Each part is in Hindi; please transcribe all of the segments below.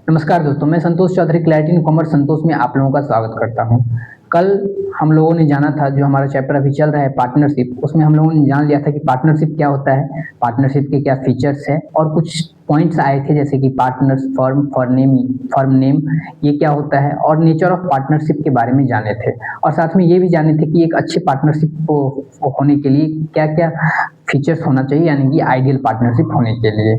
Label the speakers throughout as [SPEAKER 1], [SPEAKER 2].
[SPEAKER 1] नमस्कार दोस्तों, मैं संतोष चौधरी क्लैरिटी इन कॉमर्स संतोष में आप लोगों का स्वागत करता हूं। कल हम लोगों ने जाना था, जो हमारा चैप्टर अभी चल रहा है पार्टनरशिप, उसमें हम लोगों ने जान लिया था कि पार्टनरशिप क्या होता है, पार्टनरशिप के क्या फीचर्स है और कुछ पॉइंट्स आए थे जैसे कि पार्टनर्स, फर्म नेम ये क्या होता है और नेचर ऑफ पार्टनरशिप के बारे में जाने थे। और साथ में ये भी जाने थे कि एक अच्छे पार्टनरशिप को होने के लिए क्या-क्या फीचर्स होना चाहिए, यानी कि आइडियल पार्टनरशिप होने के लिए।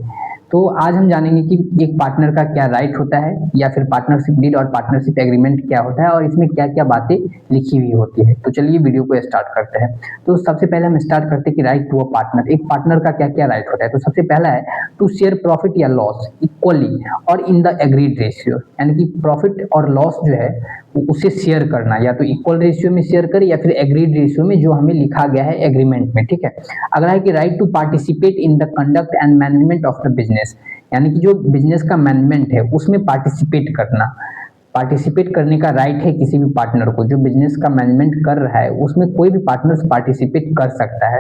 [SPEAKER 1] तो आज हम जानेंगे कि एक पार्टनर का क्या राइट होता है या फिर पार्टनरशिप डीड और पार्टनरशिप एग्रीमेंट क्या होता है और इसमें क्या-क्या बातें लिखी हुई होती है। तो चलिए वीडियो को स्टार्ट करते हैं। तो सबसे पहले हम स्टार्ट करते हैं कि राइट टू अ पार्टनर, एक पार्टनर का क्या-क्या राइट होता है। तो सबसे पहला है टू शेयर प्रॉफिट या लॉस इक्वली और इन द एग्रीड रेशियो, यानी कि प्रॉफिट और लॉस जो है उसे शेयर करना, या तो इक्वल रेशियो में शेयर करें या फिर एग्रीड रेशियो में जो हमें लिखा गया है एग्रीमेंट में, ठीक है। अगला है कि right to participate in the conduct and management of the business, यानी कि जो बिजनेस का मैनेजमेंट है उसमें पार्टिसिपेट करना, पार्टिसिपेट करने का राइट है किसी भी पार्टनर को। जो बिजनेस का मैनेजमेंट कर रहा है उसमें कोई भी पार्टनर पार्टिसिपेट कर सकता है।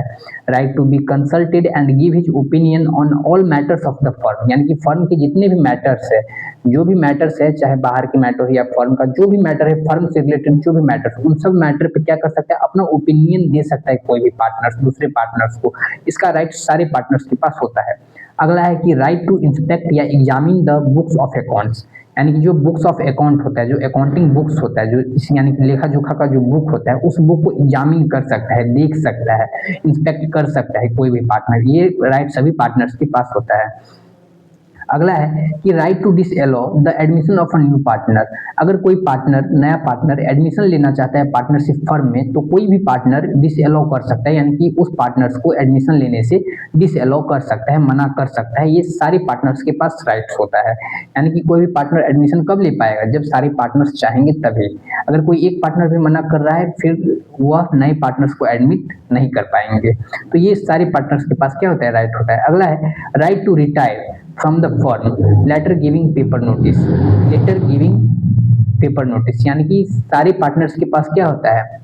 [SPEAKER 1] Right to be consulted and give his opinion on all matters of the firm, यानी कि फर्म के जितने भी मैटर्स है, जो भी मैटर्स है, चाहे बाहर के मैटर हो या फर्म का जो भी मैटर है, फर्म से रिलेटेड जो भी मैटर, उन सब मैटर पे क्या कर सकता है, अपना ओपिनियन दे सकता है कोई भी पार्टनर्स दूसरे पार्टनर्स को। इसका राइट सारे पार्टनर्स के पास होता है। अगला है कि राइट टू इंस्पेक्ट या examine the books of accounts, यानी कि जो बुक्स ऑफ अकाउंट होता है, जो अकाउंटिंग बुक्स होता है, जो यानी कि लेखा जोखा का जो बुक होता है, उस बुक को एग्जामिन कर सकता है, देख सकता है, इंस्पेक्ट कर सकता है कोई भी पार्टनर। ये राइट सभी पार्टनर्स के पास होता है। अगला है कि right to disallow the admission of a new partner, अगर कोई पार्टनर नया पार्टनर एडमिशन लेना चाहता है पार्टनरशिप फर्म में, तो कोई भी पार्टनर डिसअलो कर सकता है, यानी कि उस पार्टनर्स को एडमिशन लेने से डिसअलो कर सकता है, मना कर सकता है। ये सारे पार्टनर्स के पास राइट्स होता है, यानी कि कोई भी पार्टनर एडमिशन कब ले पाएगा, जब सारे पार्टनर्स चाहेंगे तभी। अगर कोई एक पार्टनर भी मना कर रहा है, फिर वह नए पार्टनर्स को एडमिट नहीं कर पाएंगे। तो ये सारे पार्टनर्स के पास क्या होता है, राइट होता है। अगला है right to retire from the firm later giving paper notice, later giving paper notice, यानी कि सारे पार्टनर्स के पास क्या होता है,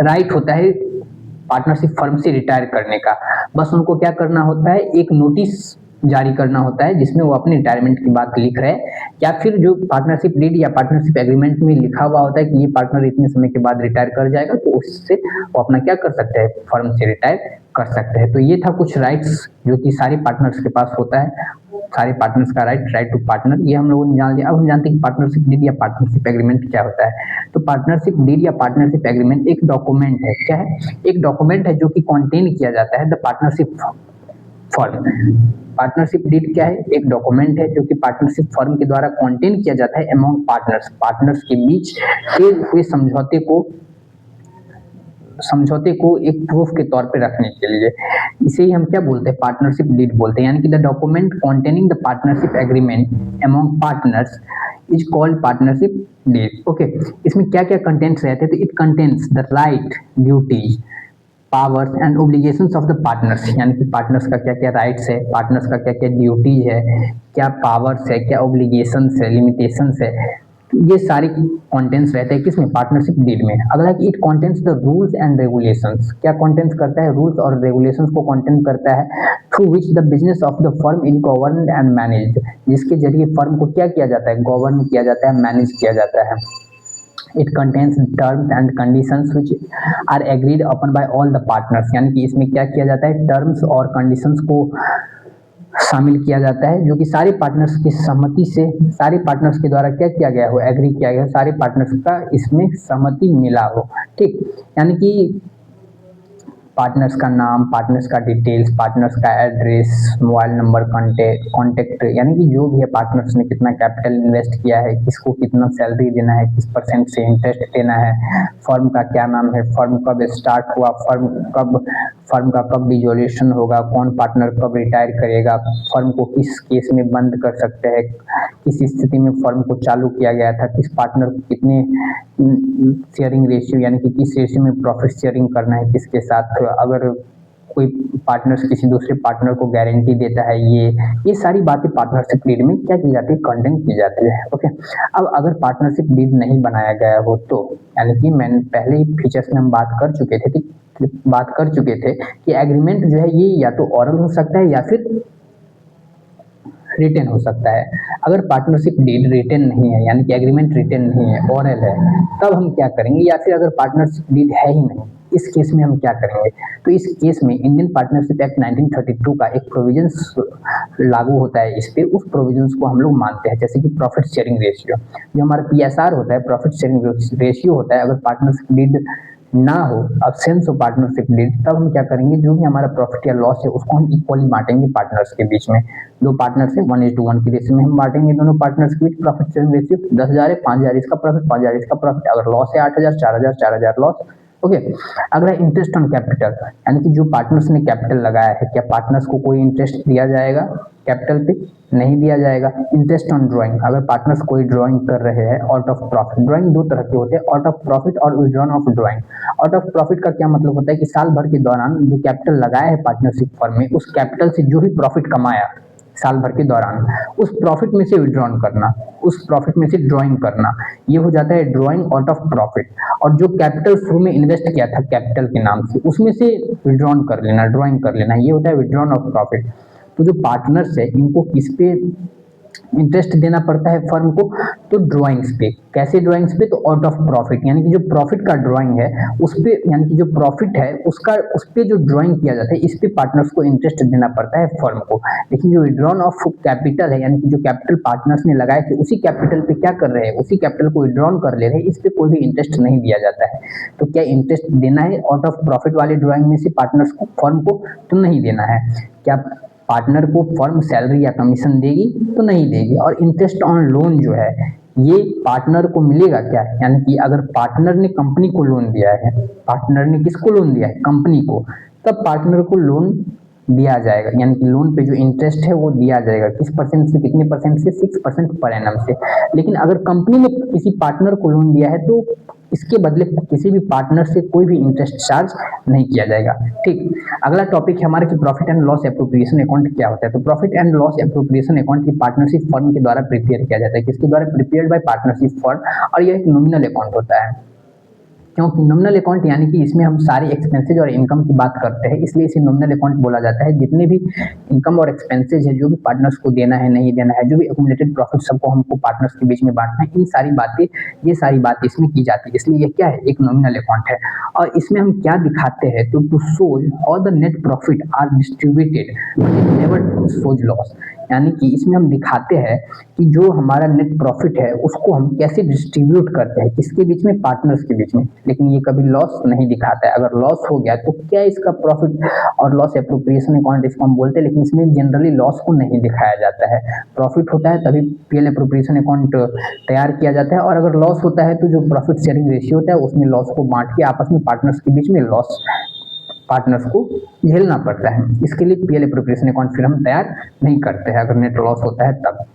[SPEAKER 1] राइट होता है पार्टनरशिप फर्म से रिटायर करने का। बस उनको क्या करना होता है, एक नोटिस जारी करना होता है जिसमें वो अपने रिटायरमेंट की बात लिख रहे हैं, या फिर जो पार्टनरशिप डीड या पार्टनरशिप एग्रीमेंट में लिखा हुआ होता है कि ये पार्टनर इतने समय के बाद रिटायर कर जाएगा, तो उससे वो अपना क्या कर सकते हैं, फर्म से रिटायर कर सकते हैं। तो ये था कुछ राइट्स जो कि सारे पार्टनर्स के पास होता है, सारे पार्टनर्स का राइट टू पार्टनर, ये हम लोगों ने जान लिया। अब हम जानते हैं कि पार्टनरशिप डीड या पार्टनरशिप एग्रीमेंट क्या होता है। तो पार्टनरशिप डीड या पार्टनरशिप एग्रीमेंट एक डॉक्यूमेंट है, क्या है, एक डॉक्यूमेंट है जो कि कंटेन किया जाता है the partnership firm. Partnership deed क्या है, एक डॉक्यूमेंट है जो कि पार्टनरशिप फर्म के द्वारा कंटेन किया जाता है अमंग पार्टनर्स, पार्टनर्स के बीच किए हुए समझौते को एक प्रूफ के तौर पे रखने के लिए। इसे ही हम क्या बोलते हैं, पार्टनरशिप डीड बोलते हैं, यानी कि the document containing the partnership agreement among partners is called partnership deed. Okay, इसमें क्या क्या कंटेंट्स रहते हैं, तो it contains the right, duties, powers and obligations of the partners, यानी कि पार्टनर्स का क्या क्या राइट्स है, पार्टनर्स का क्या क्या ड्यूटीज है, क्या पावर्स है, क्या ओब्लिगेशंस है, लिमिटेशंस है, ये सारे कंटेंट्स रहते हैं किसमें, पार्टनरशिप डीड में। अगला कि it contents the rules and regulations, क्या कंटेंट्स करता है, रूल्स और रेगुलेशंस को कंटेंट करता है, through which the business of the firm is governed and managed, जिसके जरिए फर्म को क्या किया जाता है, गवर्न किया जाता है, मैनेज किया जाता है। It contains terms and conditions which are agreed upon by all the partners, यानी कि इसमें क्या किया जाता है, टर्म्स और कंडीशंस को शामिल किया जाता है जो कि सारे पार्टनर्स की सहमति से, सारे पार्टनर्स के द्वारा क्या किया गया हो, एग्री किया गया, सारे पार्टनर्स का इसमें सहमति मिला हो, ठीक। यानी कि पार्टनर्स का नाम, पार्टनर्स का डिटेल्स, पार्टनर्स का एड्रेस, मोबाइल नंबर, कॉन्टेक्ट, यानी कि जो भी है पार्टनर्स ने कितना कैपिटल इन्वेस्ट किया है, किसको कितना सैलरी देना है, किस परसेंट से इंटरेस्ट देना है, फर्म का क्या नाम है, फर्म कब स्टार्ट हुआ, फर्म का कब डिसोल्यूशन होगा, कौन पार्टनर कब रिटायर करेगा, फर्म को किस केस में बंद कर सकते हैं, किस स्थिति में फर्म को चालू किया गया था, किस पार्टनर को कितने शेयरिंग रेशियो, यानी कि किस रेशियो में प्रॉफिट शेयरिंग करना है किसके साथ, अगर कोई पार्टनर्स किसी दूसरे पार्टनर को गारंटी देता है, ये सारी बातें पार्टनरशिप डीड में क्या की जाती है, कंटेंट की जाती है। ओके, अब अगर पार्टनरशिप डीड नहीं बनाया गया हो तो, यानी कि मैंने पहले ही फीचर्स में हम बात कर चुके थे कि एग्रीमेंट जो है ये या तो ऑरल हो सकता है या फिर रिटेन हो सकता है। अगर पार्टनरशिप डीड रिटेन नहीं है, यानी कि एग्रीमेंट रिटेन नहीं है, ओरल है, तब हम क्या करेंगे, या फिर अगर पार्टनरशिप डीड है ही नहीं, इस केस में हम क्या करेंगे। तो इस केस में इंडियन पार्टनरशिप एक्ट 1932 का एक प्रोविजंस लागू होता है। इस पे उस प्रोविजंस को हम लोग मानते हैं, जैसे कि प्रॉफिट शेयरिंग रेशियो, जो हमारा PSR होता है, प्रॉफिट शेयरिंग रेशियो होता है। अगर पार्टनरशिप डीड ना हो, अब्सेंस हो पार्टनरशिप डीड, तब हम क्या करेंगे, जो भी हमारा प्रॉफिट या लॉस है उसको हम इक्वली बांटेंगे पार्टनर्स के बीच में। दो पार्टनर्स है, 1:1 की रेशियो में हम बांटेंगे दोनों पार्टनर्स के बीच। प्रॉफिट शेयरिंग रेशियो 10,000 है, 5,000 इसका प्रॉफिट, 5,000 इसका प्रॉफिट। अगर लॉस है 8,000, 4,000, 4,000 लॉस। ओके। अगला इंटरेस्ट ऑन कैपिटल, यानी कि जो पार्टनर्स ने कैपिटल लगाया है, क्या पार्टनर्स को कोई इंटरेस्ट दिया जाएगा कैपिटल पे? नहीं दिया जाएगा। इंटरेस्ट ऑन ड्राइंग, अगर पार्टनर्स कोई ड्राइंग कर रहे हैं आउट ऑफ प्रॉफिट, ड्राइंग दो तरह के होते हैं, आउट ऑफ प्रॉफिट और withdrawn of drawing. Out of profit का क्या मतलब होता है कि साल भर के दौरान जो कैपिटल लगाया है पार्टनरशिप फर्म में, उस कैपिटल से जो भी प्रॉफिट कमाया साल भर के दौरान, उस प्रॉफिट में से विड्रॉन करना, उस प्रॉफिट में से ड्राइंग करना, ये हो जाता है ड्राइंग आउट ऑफ प्रॉफिट। और जो कैपिटल शुरू में इन्वेस्ट किया था कैपिटल के नाम से, उसमें से विड्रॉन कर लेना, ड्राइंग कर लेना, ये होता है विड्रॉन ऑफ प्रॉफिट। तो जो पार्टनर्स है इनको किस पे इंटरेस्ट देना पड़ता है फर्म को? तो ड्राइंग्स पे। कैसे ड्राइंग्स पे? तो आउट ऑफ प्रॉफिट, यानी कि जो प्रॉफिट का ड्राइंग है उस पे, यानी कि जो प्रॉफिट है उसका, उस पे जो ड्राइंग किया जाता है, इस पे पार्टनर्स को इंटरेस्ट देना पड़ता है फर्म को। लेकिन जो विड्रॉन ऑफ कैपिटल है, यानी कि जो कैपिटल पार्टनर्स ने लगाए थे, उसी कैपिटल पे क्या कर रहे हैं, उसी कैपिटल को विड्रॉन कर ले रहे हैं, इस पे कोई भी इंटरेस्ट नहीं दिया जाता है। तो क्या इंटरेस्ट देना है आउट ऑफ प्रॉफिट वाले ड्राइंग में से पार्टनर्स को, फर्म को? तो नहीं देना है। क्या पार्टनर को फर्म सैलरी या कमीशन देगी? तो नहीं देगी। और इंटरेस्ट ऑन लोन जो है, ये पार्टनर को मिलेगा क्या, यानी कि अगर पार्टनर ने कंपनी को लोन दिया है, पार्टनर ने किसको लोन दिया है, कंपनी को, तब पार्टनर को लोन दिया जाएगा, यानी कि लोन पे जो इंटरेस्ट है वो दिया जाएगा। किस परसेंट से, कितने परसेंट से? 6% पर एनम से। लेकिन अगर कंपनी ने किसी पार्टनर को लोन दिया है तो इसके बदले किसी भी पार्टनर से कोई भी इंटरेस्ट चार्ज नहीं किया जाएगा। ठीक। अगला टॉपिक है हमारा कि profit and loss appropriation account क्या होता है। तो profit and loss appropriation account की पार्टनरशिप फर्म के द्वारा प्रिपेयर किया जाता है। किसके द्वारा? Prepared by partnership firm. और यह एक नॉमिनल अकाउंट होता है, क्योंकि नॉमिनल अकाउंट यानी कि इसमें हम सारे एक्सपेंसेज और इनकम की बात करते हैं, इसलिए इसे नॉमिनल अकाउंट बोला जाता है। जितने भी इनकम और एक्सपेंसेज है, जो भी पार्टनर्स को देना है, नहीं देना है, जो भी एक्यूमुलेटेड प्रॉफिट सबको हमको पार्टनर्स के बीच में बांटना है, इन सारी बातें, ये सारी बातें इसमें की जाती है। इसलिए ये क्या है, एक नॉमिनल अकाउंट है। और इसमें हम क्या दिखाते हैं, तो to shows how the net profit are distributed but it never shows loss, यानी कि इसमें हम दिखाते हैं कि जो हमारा नेट प्रॉफिट है उसको हम कैसे डिस्ट्रीब्यूट करते हैं, किसके बीच में? पार्टनर्स के बीच में। लेकिन ये कभी लॉस नहीं दिखाता है। अगर लॉस हो गया तो क्या इसका प्रॉफिट और लॉस एप्रोप्रिएशन अकाउंट इसको हम बोलते हैं, लेकिन इसमें जनरली लॉस को नहीं दिखाया जाता है। प्रॉफिट होता है तभी पीएल एप्रोप्रिएशन अकाउंट तैयार किया जाता है, और अगर लॉस होता है तो जो प्रॉफिट शेयरिंग रेशियो होता है उसमें लॉस को बांट के आपस में पार्टनर्स के बीच में लॉस पार्टनर्स को झेलना पड़ता है। इसके लिए पीएल एप्रोप्रिएशन अकाउंट फिर हम तैयार नहीं करते हैं अगर नेट लॉस होता है तब।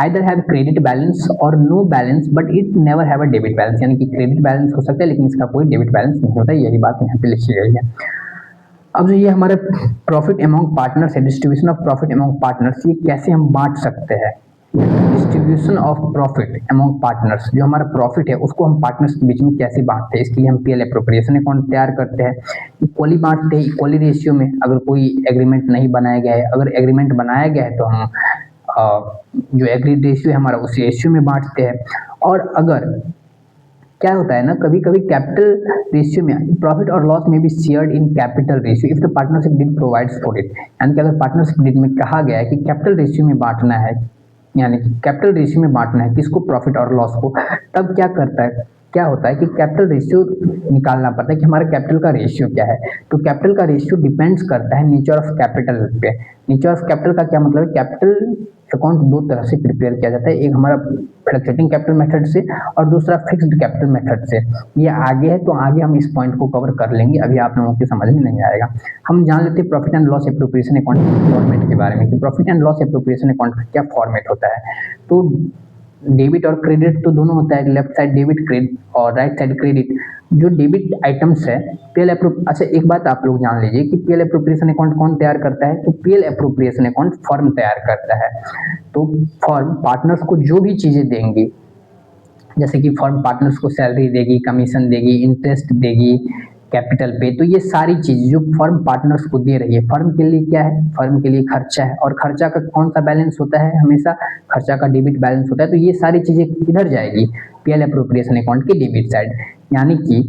[SPEAKER 1] आइदर हैव क्रेडिट बैलेंस और no balance but it never have a debit balance, यानी कि क्रेडिट बैलेंस हो सकता है लेकिन इसका कोई डेबिट बैलेंस नहीं होता है। यही बात यहाँ पे लिखी गई है। अब जो ये हमारे प्रॉफिट अमॉन्ग पार्टनर्स है, distribution of profit among partners, ये कैसे हम बांट सकते हैं? Distribution of profit among partners, जो हमारा प्रॉफिट है उसको हम पार्टनर्स के बीच में कैसे बांटते हैं, इसके लिए हम पीएल एप्रोप्रिएशन अकाउंट तैयार करते हैं। इक्वली बांटते हैं, इक्वली रेशियो में। अगर कोई एग्रीमेंट नहीं बनाया गया है, अगर एग्रीमेंट बनाया गया है तो हम जो एग्रीड रेशियो है हमारा उस रेशियो में बांटते हैं। और अगर क्या होता है ना, कभी कभी कैपिटल रेशियो में प्रॉफिट और लॉस में भी shared in capital ratio if the partnership deed provides for it, यानी कि अगर पार्टनरशिप डीड में कहा गया है कि कैपिटल रेशियो में बांटना है, यानी कि कैपिटल रेशियो में बांटना है किसको? प्रॉफिट और लॉस को, तब क्या करता है, क्या होता है कि कैपिटल रेशियो निकालना पड़ता है कि हमारा कैपिटल का रेशियो क्या है। तो कैपिटल का रेशियो डिपेंड्स करता है नेचर ऑफ कैपिटल पे। नेचर ऑफ कैपिटल का क्या मतलब है? कैपिटल अकाउंट दो तरह से प्रिपेयर किया जाता है, एक हमारा फ्लक्चुएटिंग कैपिटल मेथड से और दूसरा फिक्स्ड कैपिटल मेथड से। ये आगे है तो आगे हम इस पॉइंट को कवर कर लेंगे, अभी आप लोगों के समझ में नहीं आएगा। हम जान लेते हैं profit and loss appropriation account format के बारे में कि profit and loss appropriation account का क्या फॉर्मेट होता है। तो डेबिट और क्रेडिट तो दोनों होता है, लेफ्ट साइड डेबिट क्रेडिट और राइट साइड क्रेडिट। जो डेबिट आइटम्स है पीएल अच्छा एक बात आप लोग जान लीजिए कि पीएल एप्रोप्रिएशन अकाउंट कौन तैयार करता है? तो पीएल एप्रोप्रिएशन अकाउंट फर्म तैयार करता है। तो फर्म पार्टनर्स को जो भी चीजें देंगी, जैसे कि फर्म पार्टनर्स को सैलरी देगी, कमीशन देगी, इंटरेस्ट देगी, कैपिटल पे। तो ये सारी चीज जो फर्म पार्टनर्स को दे रही है, फर्म के लिए क्या है, फर्म के लिए खर्चा है, और खर्चा का कौन सा बैलेंस होता है, हमेशा खर्चा का डेबिट बैलेंस होता है। तो ये सारी चीजें किधर जाएगी, पीएल अप्रोप्रिएशन अकाउंट के डेबिट साइड, यानी कि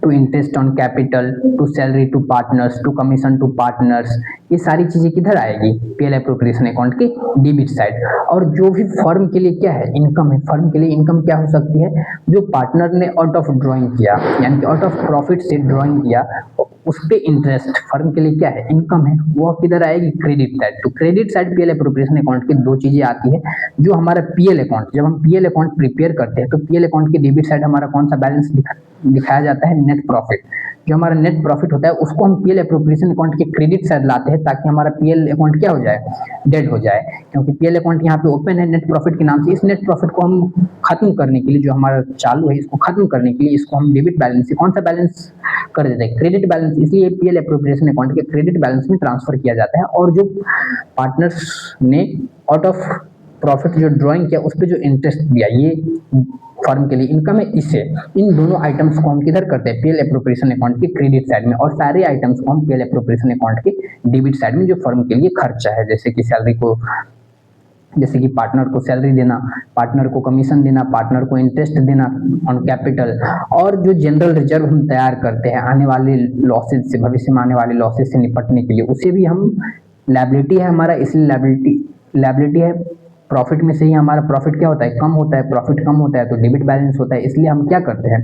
[SPEAKER 1] to interest on capital, to salary to partners, to commission to partners, ये सारी चीजें किधर आएगी, पीएल अप्रोप्रिएशन अकाउंट के डेबिट साइड। और जो भी फर्म के लिए क्या है, इनकम है, फर्म के लिए इनकम क्या हो सकती है, जो पार्टनर ने आउट ऑफ ड्राइंग किया, यानी कि आउट ऑफ प्रॉफिट से ड्राइंग किया, उस पे इंटरेस्ट फर्म के लिए क्या है, इनकम है, वो किधर आएगी, क्रेडिट साइड। तो credit side PL appropriation account की दो चीजें आती है, जो हमारा पीएल अकाउंट, जब हम पीएल अकाउंट प्रिपेयर करते हैं तो पीएल अकाउंट के डेबिट साइड हमारा कौन सा बैलेंस दिखाया जाता है, नेट प्रॉफिट। जो हमारा नेट प्रॉफिट होता है उसको हम पीएल अप्रोप्रिएशन अकाउंट के क्रेडिट साइड लाते हैं, ताकि हमारा पीएल अकाउंट क्या हो जाए, डेड हो जाए, क्योंकि पीएल अकाउंट यहाँ पे ओपन है नेट प्रॉफिट के नाम से। इस नेट प्रॉफिट को हम खत्म करने के लिए, जो हमारा चालू है इसको खत्म करने के लिए, इसको हम डेबिट बैलेंस से कौन सा बैलेंस कर देते हैं, क्रेडिट बैलेंस। इसलिए पीएल अप्रोप्रिएशन अकाउंट के क्रेडिट बैलेंस में ट्रांसफर किया जाता है। और जो पार्टनर्स ने आउट ऑफ प्रॉफिट जो ड्राइंग किया उस पर जो इंटरेस्ट दिया, ये फर्म के लिए इनकम है, इससे इन दोनों आइटम्स को हम किधर करते हैं, पीएल अप्रोप्रिएशन अकाउंट के क्रेडिट साइड में, और सारे आइटम्स को हम पीएल अप्रोप्रिएशन अकाउंट के डेबिट साइड में, जो फर्म के लिए खर्चा है, जैसे कि सैलरी को, जैसे कि पार्टनर को सैलरी देना, पार्टनर को कमीशन देना, पार्टनर को इंटरेस्ट देना ऑन कैपिटल, और जो जनरल रिजर्व हम तैयार करते हैं आने वाले लॉसेज से, भविष्य में आने वाले लॉसेज से निपटने के लिए, उसे भी हम लायबिलिटी है हमारा, इसलिए लायबिलिटी है, प्रॉफिट में से ही हमारा प्रॉफिट क्या होता है, कम होता है, प्रॉफिट कम होता है तो डेबिट बैलेंस होता है, इसलिए हम क्या करते हैं,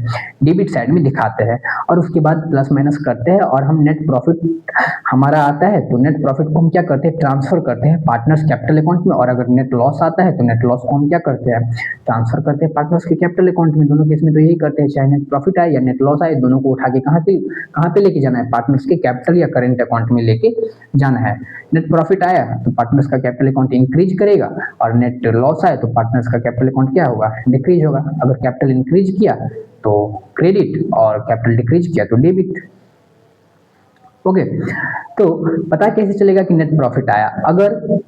[SPEAKER 1] डेबिट साइड में दिखाते हैं, और उसके बाद प्लस माइनस करते हैं, और हम नेट प्रॉफिट हमारा आता है तो नेट प्रॉफिट को हम क्या करते हैं, ट्रांसफर करते हैं पार्टनर्स कैपिटल अकाउंट में, और अगर नेट लॉस आता है तो नेट लॉस को हम क्या करते हैं, ट्रांसफर करते हैं पार्टनर्स के कैपिटल अकाउंट में। दोनों केस में तो यही करते हैं, चाहे नेट प्रॉफिट आए या नेट लॉस आए, दोनों को उठा के कहाँ पे लेके जाना है, पार्टनर्स के कैपिटल या करेंट अकाउंट में लेके जाना है। नेट प्रॉफिट आया तो पार्टनर्स का कैपिटल अकाउंट इंक्रीज करेगा, और नेट लॉस आए तो पार्टनर्स का कैपिटल अकाउंट क्या होगा, डिक्रीज होगा। अगर कैपिटल इंक्रीज किया तो क्रेडिट, और कैपिटल डिक्रीज किया तो डेबिट। ओके, तो पता कैसे चलेगा कि नेट प्रॉफिट आया, अगर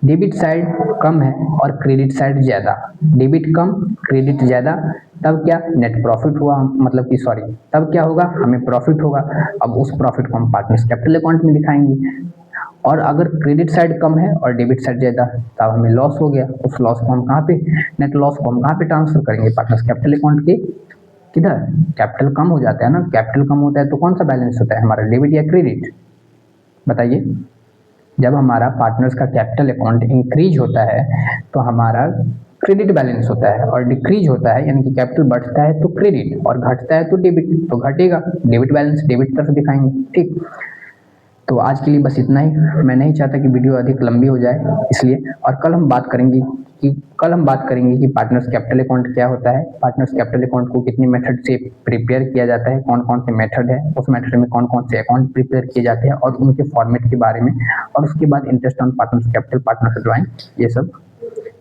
[SPEAKER 1] डेबिट साइड कम है और क्रेडिट साइड ज्यादा, डेबिट कम क्रेडिट ज्यादा, तब क्या, नेट प्रॉफिट हुआ, मतलब कि सॉरी, तब क्या होगा, हमें प्रॉफिट होगा। अब उस प्रॉफिट को हम पार्टनर्स कैपिटल अकाउंट में दिखाएंगे। और अगर क्रेडिट साइड कम है और डेबिट साइड ज्यादा, तब हमें लॉस हो गया, उस लॉस को हम कहाँ पे, नेट लॉस को हम कहाँ पे ट्रांसफर करेंगे, पार्टनर्स कैपिटल अकाउंट के, किधर, कैपिटल कम हो जाता है ना, कैपिटल कम होता है तो कौन सा बैलेंस होता है हमारा, डेबिट या क्रेडिट, बताइए। जब हमारा पार्टनर्स का कैपिटल अकाउंट इंक्रीज होता है तो हमारा क्रेडिट बैलेंस होता है, और डिक्रीज होता है यानी कि कैपिटल बढ़ता है तो क्रेडिट, और घटता है तो डेबिट, तो घटेगा डेबिट बैलेंस, डेबिट तरफ दिखाएंगे। ठीक, तो आज के लिए बस इतना ही। मैं नहीं चाहता कि वीडियो अधिक लंबी हो जाए, इसलिए, और कल हम बात करेंगे कि पार्टनर्स कैपिटल अकाउंट क्या होता है, पार्टनर्स कैपिटल अकाउंट को कितने मेथड से प्रिपेयर किया जाता है, कौन कौन से मेथड है, उस मेथड में कौन कौन से अकाउंट प्रिपेयर किए जाते हैं, और उनके फॉर्मेट के बारे में, और उसके बाद interest on partners capital, partners drawing, ये सब।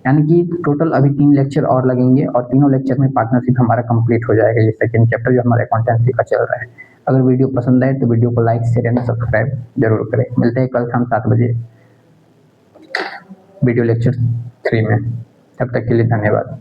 [SPEAKER 1] यानी कि टोटल अभी 3 लेक्चर और लगेंगे, और तीनों लेक्चर में पार्टनरशिप हमारा कंप्लीट हो जाएगा। ये सेकंड चैप्टर जो हमारा अकाउंटेंसी का चल रहा है। अगर वीडियो पसंद आए तो वीडियो को लाइक, शेयर एंड सब्सक्राइब जरूर करें। मिलते हैं कल शाम 7 बजे वीडियो लेक्चर 3 में। तब तक के लिए धन्यवाद।